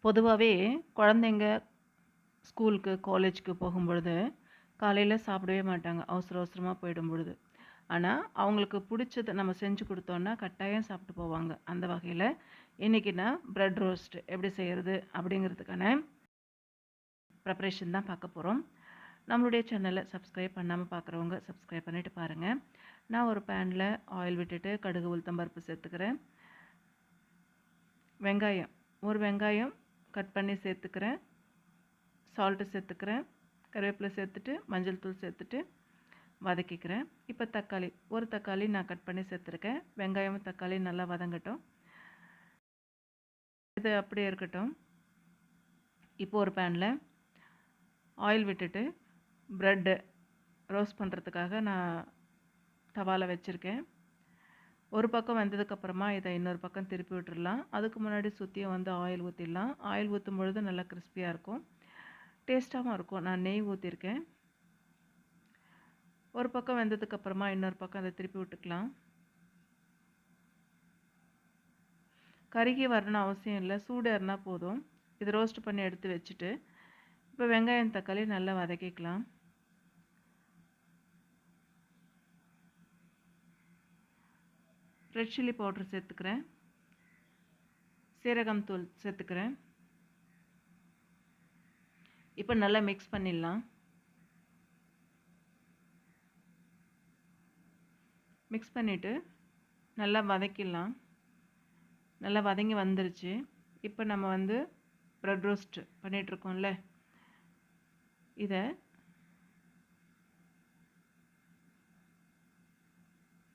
பொதுவாகவே குழந்தைங்க ஸ்கூலுக்கு காலேஜுக்கு போகும்பொழுது காலையில் சாப்பிடவே மாட்டாங்க அவசரமாக போயிடும் பொழுது. ஆனால் அவங்களுக்கு பிடிச்சத நம்ம செஞ்சு கொடுத்தோன்னா கட்டாயம் சாப்பிட்டு போவாங்க. அந்த வகையில் இன்றைக்கி நான் ப்ரெட் ரோஸ்ட் எப்படி செய்கிறது அப்படிங்கிறதுக்கான ப்ரிப்ரேஷன் தான் பார்க்க போகிறோம். நம்மளுடைய சேனலை சப்ஸ்கிரைப் பண்ணாமல் பார்க்குறவங்க சப்ஸ்கிரைப் பண்ணிவிட்டு பாருங்கள். நான் ஒரு பேனில் ஆயில் விட்டுட்டு கடுகு உளுத்தம்பருப்பு சேர்த்துக்கிறேன். வெங்காயம் ஒரு வெங்காயம் கட் பண்ணி சேர்த்துக்கிறேன். சால்ட்டு சேர்த்துக்கிறேன். கருவேப்பிலை சேர்த்துட்டு மஞ்சள் தூள் சேர்த்துட்டு வதக்கிக்கிறேன். இப்போ தக்காளி ஒரு தக்காளி நான் கட் பண்ணி சேர்த்துருக்கேன். வெங்காயமும் தக்காளி நல்லா வதங்கட்டும். இது அப்படியே இருக்கட்டும். இப்போ ஒரு பேனில் ஆயில் விட்டுட்டு ப்ரெட்டு ரோஸ்ட் பண்ணுறதுக்காக நான் தவாவில் வச்சுருக்கேன். ஒரு பக்கம் வெந்ததுக்கப்புறமா இதை இன்னொரு பக்கம் திருப்பி விட்டுடலாம். அதுக்கு முன்னாடி சுற்றியும் வந்து ஆயில் ஊற்றிடலாம். ஆயில் ஊற்றும் பொழுது நல்லா கிறிஸ்பியாக இருக்கும், டேஸ்ட்டாகவும் இருக்கும். நான் நெய் ஊற்றிருக்கேன். ஒரு பக்கம் வெந்ததுக்கப்புறமா இன்னொரு பக்கம் அதை திருப்பி விட்டுக்கலாம். கருகி வரணும் அவசியம் இல்லை, சூடு ஏறினா போதும். இது ரோஸ்ட் பண்ணி எடுத்து வச்சுட்டு இப்போ வெங்காயம் தக்காளி நல்லா வதக்கிக்கலாம். ரெட் சில்லி பவுடர் சேர்த்துக்கிறேன். சீரகம் தூள் சேர்த்துக்கிறேன். இப்போ நல்லா மிக்ஸ் பண்ணிடலாம். மிக்ஸ் பண்ணிவிட்டு நல்லா வதக்கிடலாம். நல்லா வதங்கி வந்துருச்சு. இப்போ நம்ம வந்து ப்ரெட் ரோஸ்ட் பண்ணிகிட்ருக்கோம்ல, இதை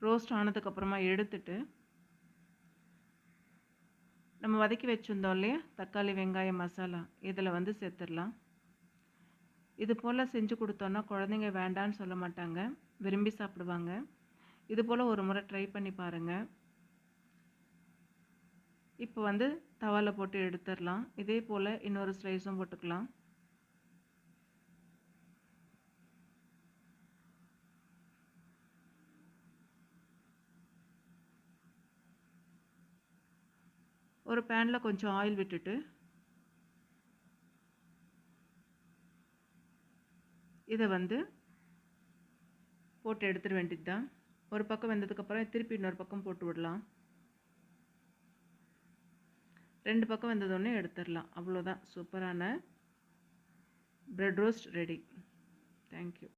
ரோஸ்ட் ஆனதுக்கப்புறமா எடுத்துட்டு நம்ம வதக்கி வச்சுருந்தோம் இல்லையா தக்காளி வெங்காயம் மசாலா, இதில் வந்து சேர்த்துடலாம். இது போல் செஞ்சு கொடுத்தோன்னா குழந்தைங்க வேண்டான்னு சொல்ல மாட்டாங்க, விரும்பி சாப்பிடுவாங்க. இது போல் ஒரு முறை ட்ரை பண்ணி பாருங்கள். இப்போ வந்து தவாவில் போட்டு எடுத்துடலாம். இதே போல் இன்னொரு ஸ்லைஸும் போட்டுக்கலாம். ஒரு பேனில் கொஞ்சம் ஆயில் விட்டுட்டு இதை வந்து போட்டு எடுத்துட வேண்டியது தான். ஒரு பக்கம் வெந்ததுக்கப்புறம் திருப்பி இன்னொரு பக்கம் போட்டு விடலாம். 2 பக்கம் வெந்ததோடனே எடுத்துடலாம். அவ்வளோதான், சூப்பரான ப்ரெட் ரோஸ்ட் ரெடி. தேங்க்யூ.